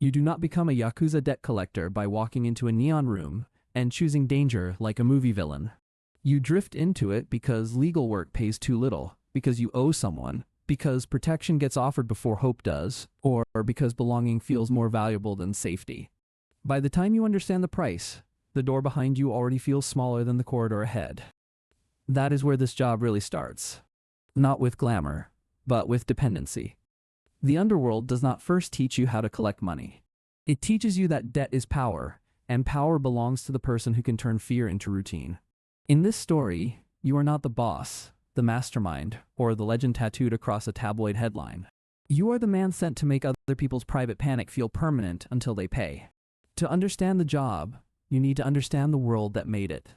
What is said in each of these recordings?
You do not become a Yakuza debt collector by walking into a neon room and choosing danger like a movie villain. You drift into it because legal work pays too little, because you owe someone, because protection gets offered before hope does, or because belonging feels more valuable than safety. By the time you understand the price, the door behind you already feels smaller than the corridor ahead. That is where this job really starts. Not with glamour, but with dependency. The Underworld does not first teach you how to collect money. It teaches you that debt is power, and power belongs to the person who can turn fear into routine. In this story, you are not the boss, the mastermind, or the legend tattooed across a tabloid headline. You are the man sent to make other people's private panic feel permanent until they pay. To understand the job, you need to understand the world that made it.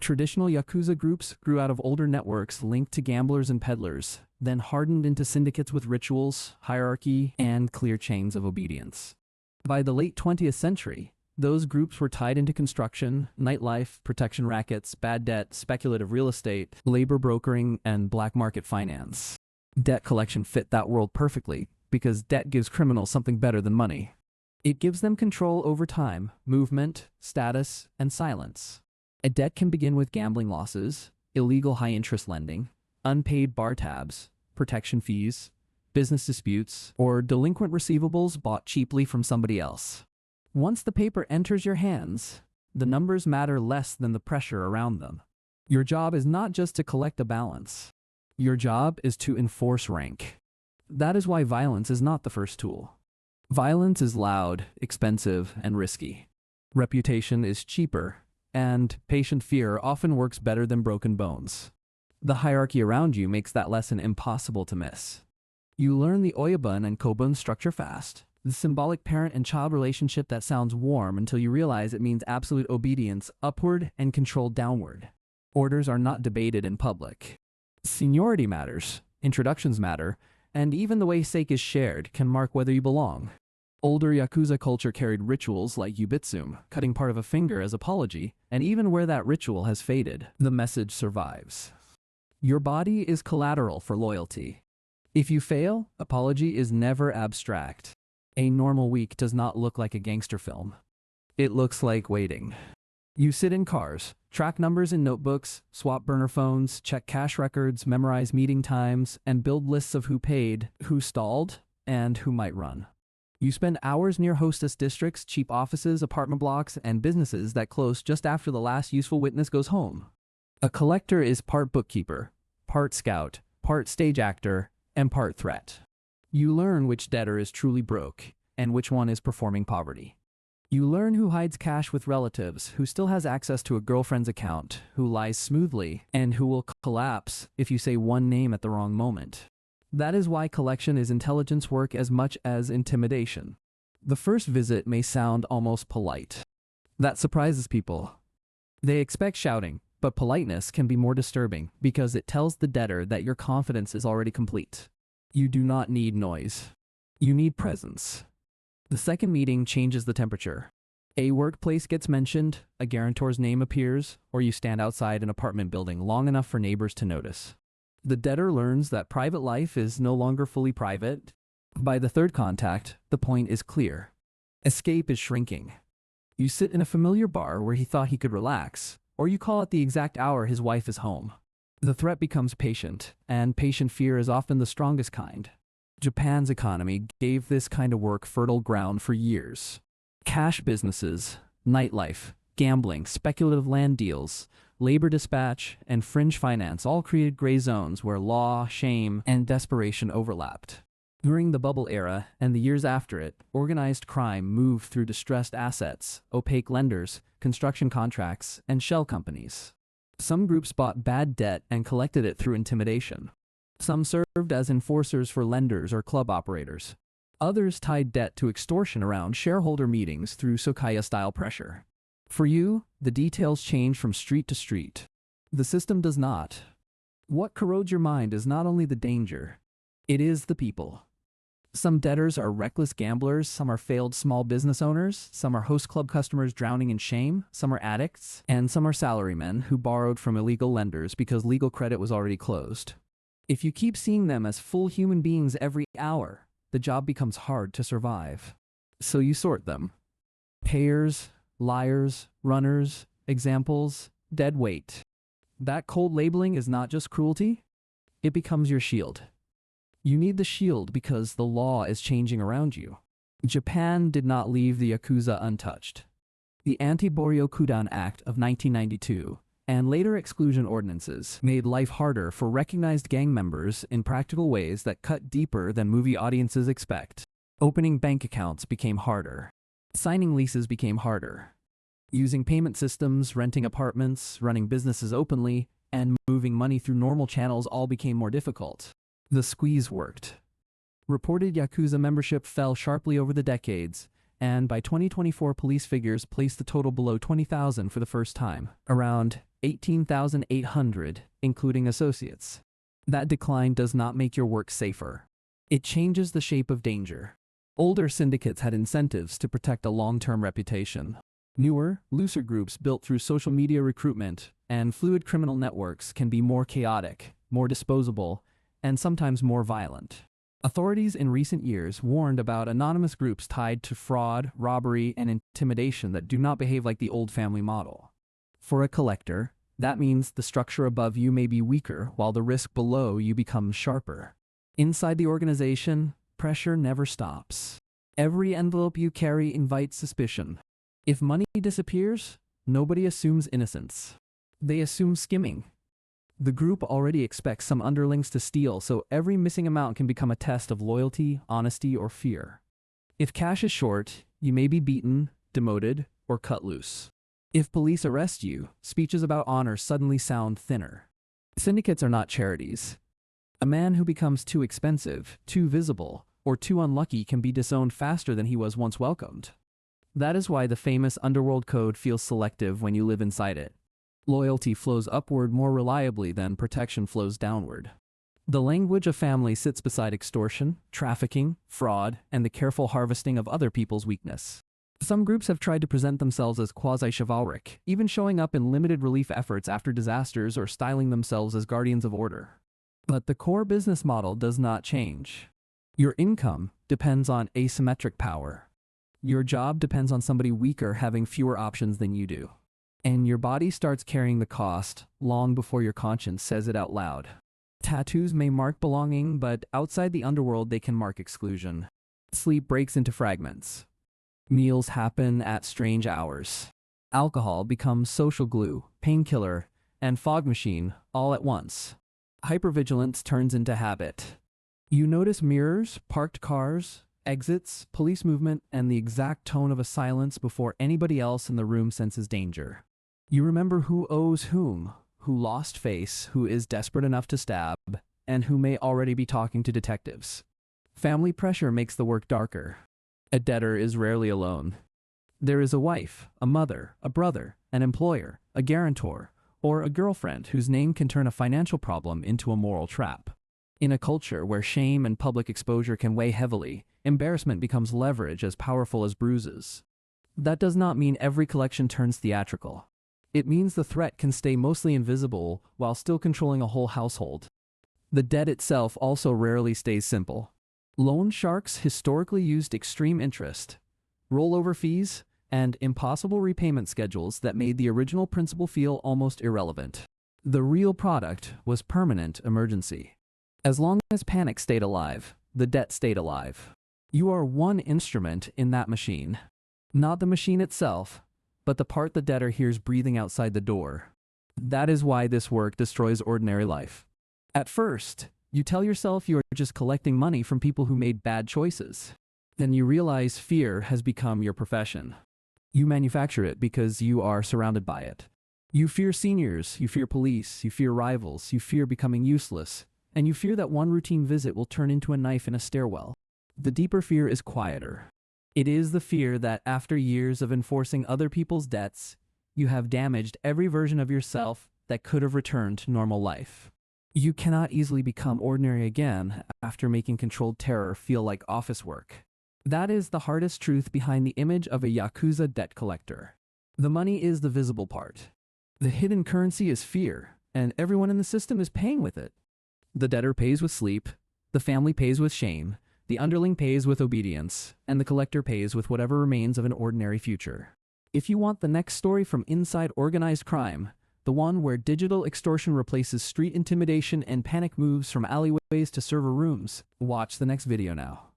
Traditional Yakuza groups grew out of older networks linked to gamblers and peddlers, then hardened into syndicates with rituals, hierarchy, and clear chains of obedience. By the late 20th century, those groups were tied into construction, nightlife, protection rackets, bad debt, speculative real estate, labor brokering, and black market finance. Debt collection fit that world perfectly, because debt gives criminals something better than money. It gives them control over time, movement, status, and silence. A debt can begin with gambling losses, illegal high-interest lending, unpaid bar tabs, protection fees, business disputes, or delinquent receivables bought cheaply from somebody else. Once the paper enters your hands, the numbers matter less than the pressure around them. Your job is not just to collect a balance. Your job is to enforce rank. That is why violence is not the first tool. Violence is loud, expensive, and risky. Reputation is cheaper, and patient fear often works better than broken bones. The hierarchy around you makes that lesson impossible to miss. You learn the Oyabun and Kobun structure fast, the symbolic parent and child relationship that sounds warm until you realize it means absolute obedience upward and control downward. Orders are not debated in public. Seniority matters, introductions matter, and even the way sake is shared can mark whether you belong. Older Yakuza culture carried rituals like yubitsum, cutting part of a finger as apology, and even where that ritual has faded, the message survives. Your body is collateral for loyalty. If you fail, apology is never abstract. A normal week does not look like a gangster film. It looks like waiting. You sit in cars, track numbers in notebooks, swap burner phones, check cash records, memorize meeting times, and build lists of who paid, who stalled, and who might run. You spend hours near hostess districts, cheap offices, apartment blocks, and businesses that close just after the last useful witness goes home. A collector is part bookkeeper, part scout, part stage actor, and part threat. You learn which debtor is truly broke and which one is performing poverty. You learn who hides cash with relatives, who still has access to a girlfriend's account, who lies smoothly, and who will collapse if you say one name at the wrong moment. That is why collection is intelligence work as much as intimidation. The first visit may sound almost polite. That surprises people. They expect shouting, but politeness can be more disturbing because it tells the debtor that your confidence is already complete. You do not need noise. You need presence. The second meeting changes the temperature. A workplace gets mentioned, a guarantor's name appears, or you stand outside an apartment building long enough for neighbors to notice. The debtor learns that private life is no longer fully private. By the third contact, the point is clear. Escape is shrinking. You sit in a familiar bar where he thought he could relax, or you call at the exact hour his wife is home. The threat becomes patient, and patient fear is often the strongest kind. Japan's economy gave this kind of work fertile ground for years. Cash businesses, nightlife, gambling, speculative land deals, labor dispatch, and fringe finance all created gray zones where law, shame, and desperation overlapped. During the bubble era and the years after it, organized crime moved through distressed assets, opaque lenders, construction contracts, and shell companies. Some groups bought bad debt and collected it through intimidation. Some served as enforcers for lenders or club operators. Others tied debt to extortion around shareholder meetings through Sokaya-style pressure. For you, the details change from street to street. The system does not. What corrodes your mind is not only the danger, it is the people. Some debtors are reckless gamblers, some are failed small business owners, some are host club customers drowning in shame, some are addicts, and some are salarymen who borrowed from illegal lenders because legal credit was already closed. If you keep seeing them as full human beings every hour, the job becomes hard to survive. So you sort them. Payers, liars, runners, examples, dead weight. That cold labeling is not just cruelty, it becomes your shield. You need the shield because the law is changing around you. Japan did not leave the Yakuza untouched. The Anti-Boryokudan Act of 1992 and later exclusion ordinances made life harder for recognized gang members in practical ways that cut deeper than movie audiences expect. Opening bank accounts became harder. Signing leases became harder. Using payment systems, renting apartments, running businesses openly, and moving money through normal channels all became more difficult. The squeeze worked. Reported Yakuza membership fell sharply over the decades, and by 2024 police figures placed the total below 20,000 for the first time, around 18,800, including associates. That decline does not make your work safer. It changes the shape of danger. Older syndicates had incentives to protect a long-term reputation. Newer, looser groups built through social media recruitment and fluid criminal networks can be more chaotic, more disposable, and sometimes more violent. Authorities in recent years warned about anonymous groups tied to fraud, robbery, and intimidation that do not behave like the old family model. For a collector, that means the structure above you may be weaker while the risk below you becomes sharper. Inside the organization, pressure never stops. Every envelope you carry invites suspicion. If money disappears, nobody assumes innocence. They assume skimming. The group already expects some underlings to steal, so every missing amount can become a test of loyalty, honesty, or fear. If cash is short, you may be beaten, demoted, or cut loose. If police arrest you, speeches about honor suddenly sound thinner. Syndicates are not charities. A man who becomes too expensive, too visible, or too unlucky can be disowned faster than he was once welcomed. That is why the famous Underworld code feels selective when you live inside it. Loyalty flows upward more reliably than protection flows downward. The language of family sits beside extortion, trafficking, fraud, and the careful harvesting of other people's weakness. Some groups have tried to present themselves as quasi-chivalric, even showing up in limited relief efforts after disasters or styling themselves as guardians of order. But the core business model does not change. Your income depends on asymmetric power. Your job depends on somebody weaker having fewer options than you do. And your body starts carrying the cost long before your conscience says it out loud. Tattoos may mark belonging, but outside the underworld they can mark exclusion. Sleep breaks into fragments. Meals happen at strange hours. Alcohol becomes social glue, painkiller, and fog machine all at once. Hypervigilance turns into habit. You notice mirrors, parked cars, exits, police movement, and the exact tone of a silence before anybody else in the room senses danger. You remember who owes whom, who lost face, who is desperate enough to stab, and who may already be talking to detectives. Family pressure makes the work darker. A debtor is rarely alone. There is a wife, a mother, a brother, an employer, a guarantor, or a girlfriend whose name can turn a financial problem into a moral trap. In a culture where shame and public exposure can weigh heavily, embarrassment becomes leverage as powerful as bruises. That does not mean every collection turns theatrical. It means the threat can stay mostly invisible while still controlling a whole household. The debt itself also rarely stays simple. Loan sharks historically used extreme interest, rollover fees, and impossible repayment schedules that made the original principal feel almost irrelevant. The real product was permanent emergency. As long as panic stayed alive, the debt stayed alive. You are one instrument in that machine. Not the machine itself, but the part the debtor hears breathing outside the door. That is why this work destroys ordinary life. At first, you tell yourself you are just collecting money from people who made bad choices. Then you realize fear has become your profession. You manufacture it because you are surrounded by it. You fear seniors, you fear police, you fear rivals, you fear becoming useless, and you fear that one routine visit will turn into a knife in a stairwell. The deeper fear is quieter. It is the fear that after years of enforcing other people's debts, you have damaged every version of yourself that could have returned to normal life. You cannot easily become ordinary again after making controlled terror feel like office work. That is the hardest truth behind the image of a Yakuza debt collector. The money is the visible part. The hidden currency is fear, and everyone in the system is paying with it. The debtor pays with sleep, the family pays with shame, The underling pays with obedience, and the collector pays with whatever remains of an ordinary future. If you want the next story from inside organized crime, the one where digital extortion replaces street intimidation and panic moves from alleyways to server rooms, watch the next video now.